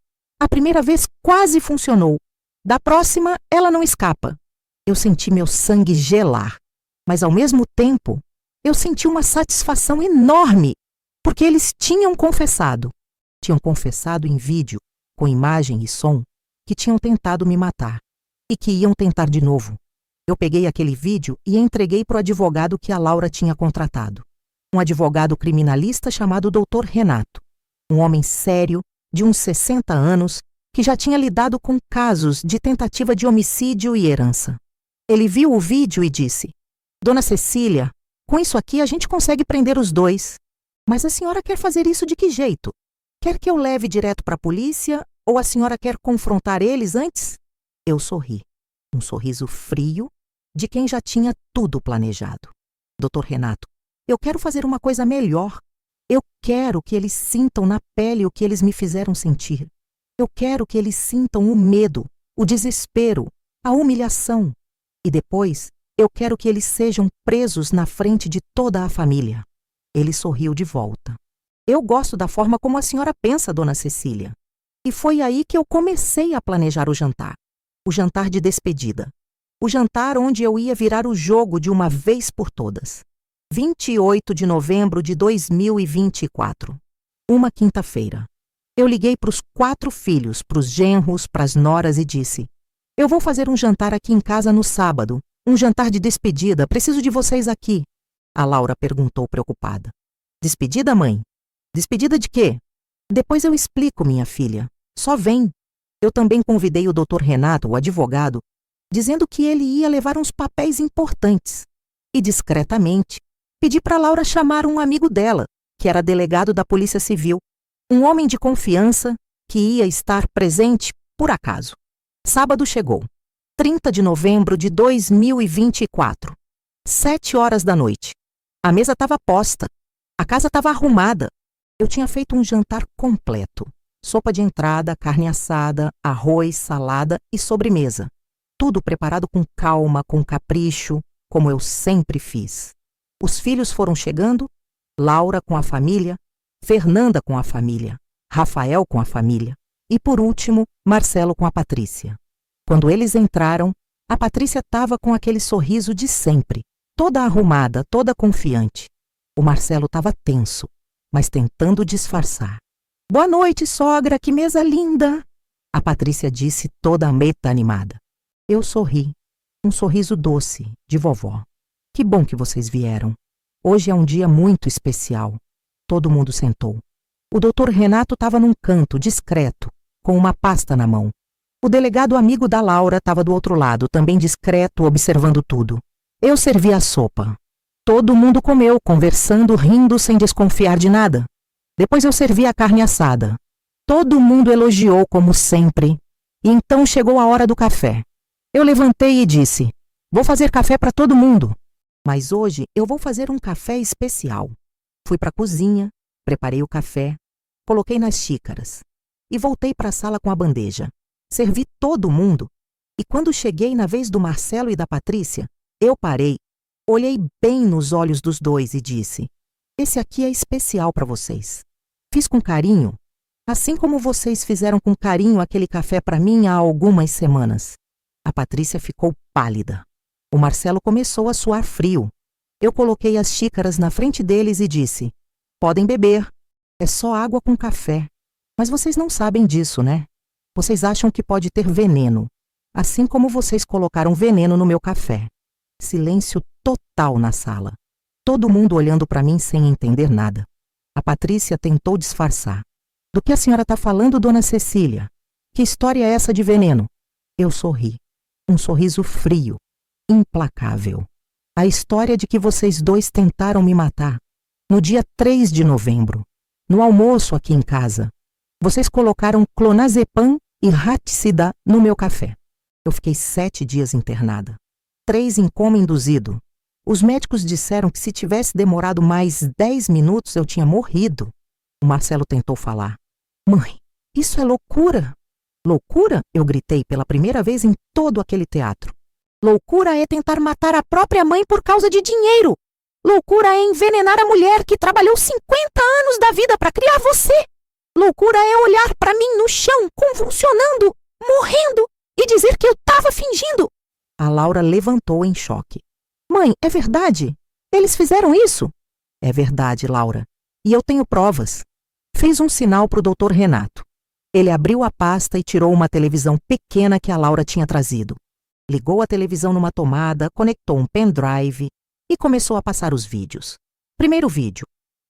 A primeira vez quase funcionou. Da próxima, ela não escapa. Eu senti meu sangue gelar. Mas ao mesmo tempo, eu senti uma satisfação enorme. Porque eles tinham confessado. Tinham confessado em vídeo, com imagem e som, que tinham tentado me matar. E que iam tentar de novo. Eu peguei aquele vídeo e entreguei para o advogado que a Laura tinha contratado. Um advogado criminalista chamado Dr. Renato. Um homem sério, de uns 60 anos, que já tinha lidado com casos de tentativa de homicídio e herança. Ele viu o vídeo e disse: Dona Cecília, com isso aqui a gente consegue prender os dois. Mas a senhora quer fazer isso de que jeito? Quer que eu leve direto para a polícia ou a senhora quer confrontar eles antes? Eu sorri. Um sorriso frio de quem já tinha tudo planejado. Dr. Renato, eu quero fazer uma coisa melhor. Eu quero que eles sintam na pele o que eles me fizeram sentir. Eu quero que eles sintam o medo, o desespero, a humilhação. E depois, eu quero que eles sejam presos na frente de toda a família. Ele sorriu de volta. Eu gosto da forma como a senhora pensa, Dona Cecília. E foi aí que eu comecei a planejar o jantar. O jantar de despedida. O jantar onde eu ia virar o jogo de uma vez por todas. 28 de novembro de 2024. Uma quinta-feira. Eu liguei para os 4 filhos, para os genros, para as noras e disse: Eu vou fazer um jantar aqui em casa no sábado. Um jantar de despedida. Preciso de vocês aqui. A Laura perguntou preocupada. Despedida, mãe? Despedida de quê? Depois eu explico, minha filha. Só vem. Eu também convidei o Dr. Renato, o advogado, dizendo que ele ia levar uns papéis importantes. E discretamente, pedi para Laura chamar um amigo dela, que era delegado da Polícia Civil, um homem de confiança que ia estar presente por acaso. Sábado chegou. 30 de novembro de 2024. 7 horas da noite. A mesa estava posta. A casa estava arrumada. Eu tinha feito um jantar completo. Sopa de entrada, carne assada, arroz, salada e sobremesa. Tudo preparado com calma, com capricho, como eu sempre fiz. Os filhos foram chegando, Laura com a família, Fernanda com a família, Rafael com a família e, por último, Marcelo com a Patrícia. Quando eles entraram, a Patrícia estava com aquele sorriso de sempre, toda arrumada, toda confiante. O Marcelo estava tenso, mas tentando disfarçar. Boa noite, sogra, que mesa linda! A Patrícia disse toda meta-animada. Eu sorri, um sorriso doce, de vovó. Que bom que vocês vieram. Hoje é um dia muito especial. Todo mundo sentou. O Dr. Renato estava num canto, discreto, com uma pasta na mão. O delegado amigo da Laura estava do outro lado, também discreto, observando tudo. Eu servi a sopa. Todo mundo comeu, conversando, rindo, sem desconfiar de nada. Depois eu servi a carne assada. Todo mundo elogiou, como sempre. E então chegou a hora do café. Eu levantei e disse: vou fazer café para todo mundo. Mas hoje eu vou fazer um café especial. Fui para a cozinha, preparei o café, coloquei nas xícaras e voltei para a sala com a bandeja. Servi todo mundo e quando cheguei na vez do Marcelo e da Patrícia, eu parei, olhei bem nos olhos dos dois e disse: esse aqui é especial para vocês. Fiz com carinho, assim como vocês fizeram com carinho aquele café para mim há algumas semanas. A Patrícia ficou pálida. O Marcelo começou a suar frio. Eu coloquei as xícaras na frente deles e disse: podem beber, é só água com café. Mas vocês não sabem disso, né? Vocês acham que pode ter veneno, assim como vocês colocaram veneno no meu café. Silêncio total na sala. Todo mundo olhando para mim sem entender nada. A Patrícia tentou disfarçar. Do que a senhora está falando, dona Cecília? Que história é essa de veneno? Eu sorri. Um sorriso frio, implacável. A história de que vocês dois tentaram me matar. No dia 3 de novembro, no almoço aqui em casa. Vocês colocaram clonazepam e raticida no meu café. Eu fiquei 7 dias internada. 3 em coma induzido. Os médicos disseram que se tivesse demorado mais 10 minutos eu tinha morrido. O Marcelo tentou falar. Mãe, isso é loucura. Loucura? Eu gritei pela primeira vez em todo aquele teatro. Loucura é tentar matar a própria mãe por causa de dinheiro. Loucura é envenenar a mulher que trabalhou 50 anos da vida para criar você. Loucura é olhar para mim no chão, convulsionando, morrendo e dizer que eu estava fingindo. A Laura levantou em choque. Mãe, é verdade? Eles fizeram isso? É verdade, Laura. E eu tenho provas. Fiz um sinal para o Dr. Renato. Ele abriu a pasta e tirou uma televisão pequena que a Laura tinha trazido. Ligou a televisão numa tomada, conectou um pendrive e começou a passar os vídeos. Primeiro vídeo.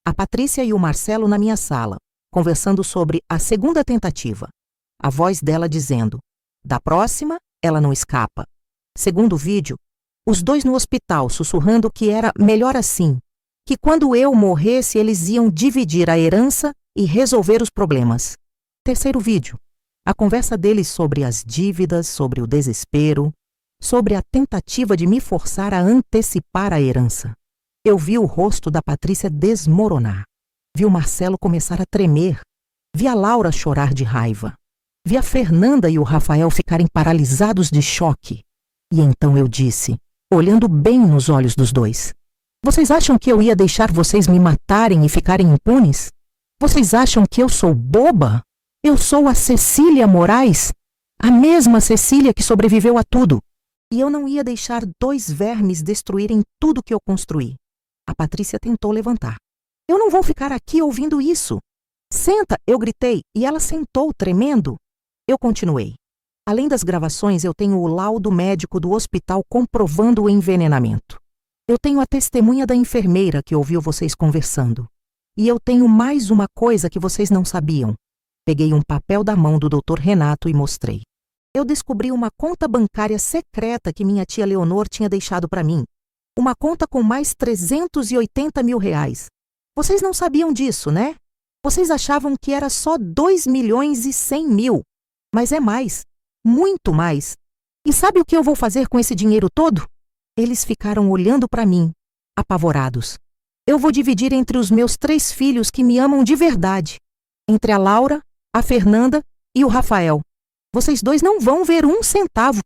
A Patrícia e o Marcelo na minha sala, conversando sobre a segunda tentativa. A voz dela dizendo: da próxima, ela não escapa. Segundo vídeo, os dois no hospital sussurrando que era melhor assim, que quando eu morresse eles iam dividir a herança e resolver os problemas. Terceiro vídeo, a conversa deles sobre as dívidas, sobre o desespero, sobre a tentativa de me forçar a antecipar a herança. Eu vi o rosto da Patrícia desmoronar. Vi o Marcelo começar a tremer. Vi a Laura chorar de raiva. Vi a Fernanda e o Rafael ficarem paralisados de choque. E então eu disse, olhando bem nos olhos dos dois: vocês acham que eu ia deixar vocês me matarem e ficarem impunes? Vocês acham que eu sou boba? Eu sou a Cecília Moraes, a mesma Cecília que sobreviveu a tudo. E eu não ia deixar 2 vermes destruírem tudo que eu construí. A Patrícia tentou levantar. Eu não vou ficar aqui ouvindo isso. Senta, eu gritei, e ela sentou, tremendo. Eu continuei. Além das gravações, eu tenho o laudo médico do hospital comprovando o envenenamento. Eu tenho a testemunha da enfermeira que ouviu vocês conversando. E eu tenho mais uma coisa que vocês não sabiam. Peguei um papel da mão do Dr. Renato e mostrei. Eu descobri uma conta bancária secreta que minha tia Leonor tinha deixado para mim. Uma conta com mais 380 mil reais. Vocês não sabiam disso, né? Vocês achavam que era só 2.100.000. Mas é mais. Muito mais. E sabe o que eu vou fazer com esse dinheiro todo? Eles ficaram olhando para mim, apavorados. Eu vou dividir entre os meus 3 filhos que me amam de verdade. Entre a Laura, a Fernanda e o Rafael. Vocês 2 não vão ver 1 centavo.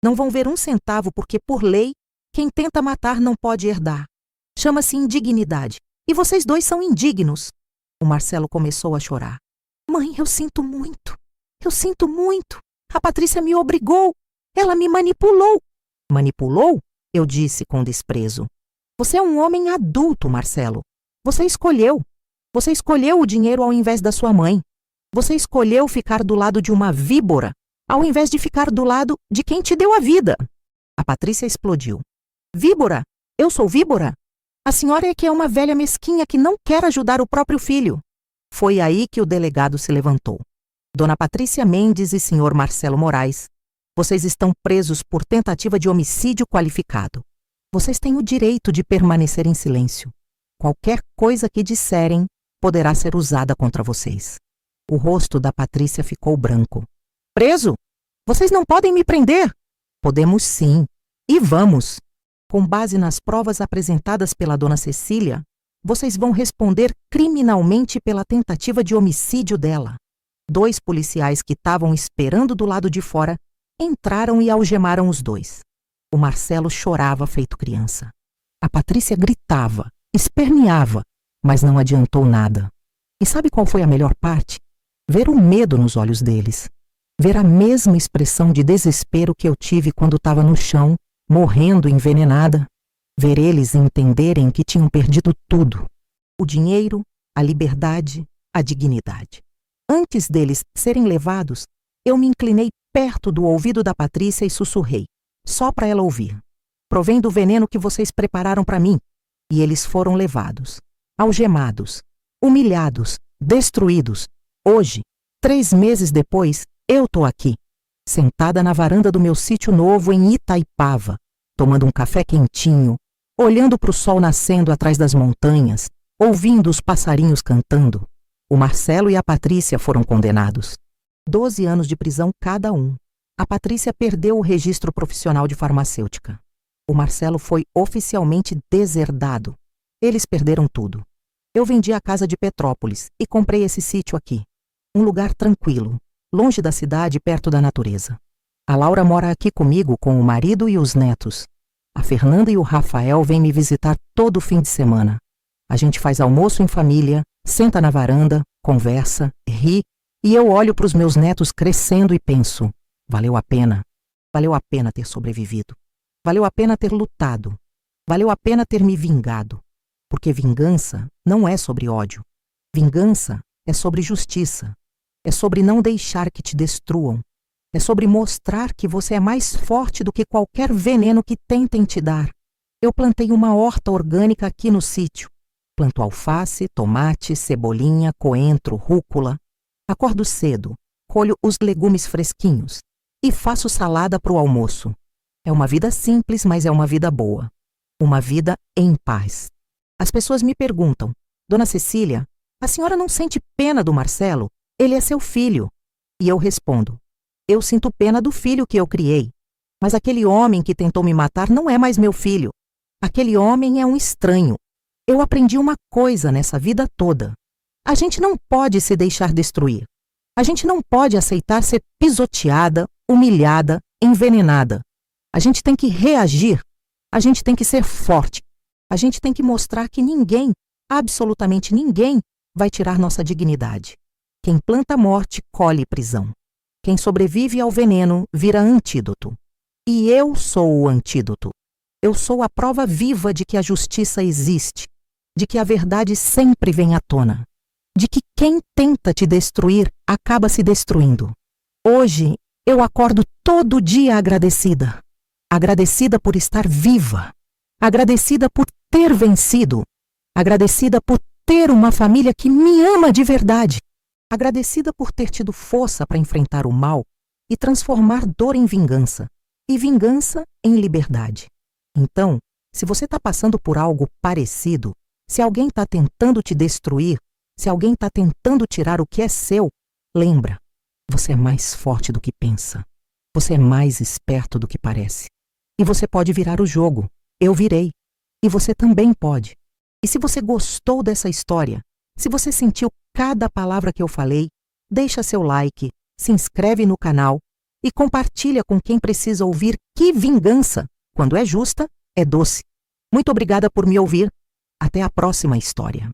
Não vão ver 1 centavo porque, por lei, quem tenta matar não pode herdar. Chama-se indignidade. E vocês 2 são indignos. O Marcelo começou a chorar. Mãe, eu sinto muito. Eu sinto muito. A Patrícia me obrigou. Ela me manipulou. Manipulou? Eu disse com desprezo. Você é um homem adulto, Marcelo. Você escolheu. Você escolheu o dinheiro ao invés da sua mãe. Você escolheu ficar do lado de uma víbora, ao invés de ficar do lado de quem te deu a vida. A Patrícia explodiu. Víbora? Eu sou víbora? A senhora é que é uma velha mesquinha que não quer ajudar o próprio filho. Foi aí que o delegado se levantou. Dona Patrícia Mendes e senhor Marcelo Moraes, vocês estão presos por tentativa de homicídio qualificado. Vocês têm o direito de permanecer em silêncio. Qualquer coisa que disserem poderá ser usada contra vocês. O rosto da Patrícia ficou branco. Preso? Vocês não podem me prender! Podemos sim. E vamos! Com base nas provas apresentadas pela dona Cecília, vocês vão responder criminalmente pela tentativa de homicídio dela. 2 policiais que estavam esperando do lado de fora entraram e algemaram os 2. O Marcelo chorava feito criança. A Patrícia gritava, esperneava, mas não adiantou nada. E sabe qual foi a melhor parte? Ver o medo nos olhos deles. Ver a mesma expressão de desespero que eu tive quando estava no chão, morrendo envenenada. Ver eles entenderem que tinham perdido tudo. O dinheiro, a liberdade, a dignidade. Antes deles serem levados, eu me inclinei perto do ouvido da Patrícia e sussurrei, só para ela ouvir. Provém do veneno que vocês prepararam para mim. E eles foram levados, algemados, humilhados, destruídos. Hoje, 3 meses depois, eu tô aqui, sentada na varanda do meu sítio novo em Itaipava, tomando um café quentinho, olhando para o sol nascendo atrás das montanhas, ouvindo os passarinhos cantando. O Marcelo e a Patrícia foram condenados. 12 anos de prisão cada um. A Patrícia perdeu o registro profissional de farmacêutica. O Marcelo foi oficialmente deserdado. Eles perderam tudo. Eu vendi a casa de Petrópolis e comprei esse sítio aqui. Um lugar tranquilo, longe da cidade e perto da natureza. A Laura mora aqui comigo com o marido e os netos. A Fernanda e o Rafael vêm me visitar todo fim de semana. A gente faz almoço em família, senta na varanda, conversa, ri, e eu olho para os meus netos crescendo e penso, valeu a pena. Valeu a pena ter sobrevivido. Valeu a pena ter lutado. Valeu a pena ter me vingado. Porque vingança não é sobre ódio. Vingança é sobre justiça. É sobre não deixar que te destruam. É sobre mostrar que você é mais forte do que qualquer veneno que tentem te dar. Eu plantei uma horta orgânica aqui no sítio. Planto alface, tomate, cebolinha, coentro, rúcula. Acordo cedo, colho os legumes fresquinhos e faço salada para o almoço. É uma vida simples, mas é uma vida boa. Uma vida em paz. As pessoas me perguntam, Dona Cecília, a senhora não sente pena do Marcelo? Ele é seu filho. E eu respondo, eu sinto pena do filho que eu criei. Mas aquele homem que tentou me matar não é mais meu filho. Aquele homem é um estranho. Eu aprendi uma coisa nessa vida toda. A gente não pode se deixar destruir. A gente não pode aceitar ser pisoteada, humilhada, envenenada. A gente tem que reagir. A gente tem que ser forte. A gente tem que mostrar que ninguém, absolutamente ninguém, vai tirar nossa dignidade. Quem planta morte, colhe prisão. Quem sobrevive ao veneno, vira antídoto. E eu sou o antídoto. Eu sou a prova viva de que a justiça existe, de que a verdade sempre vem à tona, de que quem tenta te destruir acaba se destruindo. Hoje, eu acordo todo dia agradecida. Agradecida por estar viva. Agradecida por ter vencido. Agradecida por ter uma família que me ama de verdade. Agradecida por ter tido força para enfrentar o mal e transformar dor em vingança, e vingança em liberdade. Então, se você está passando por algo parecido, se alguém está tentando te destruir, se alguém está tentando tirar o que é seu, lembra, você é mais forte do que pensa. Você é mais esperto do que parece. E você pode virar o jogo. Eu virei. E você também pode. E se você gostou dessa história, se você sentiu cada palavra que eu falei, deixa seu like, se inscreve no canal e compartilha com quem precisa ouvir que vingança, quando é justa, é doce. Muito obrigada por me ouvir. Até a próxima história.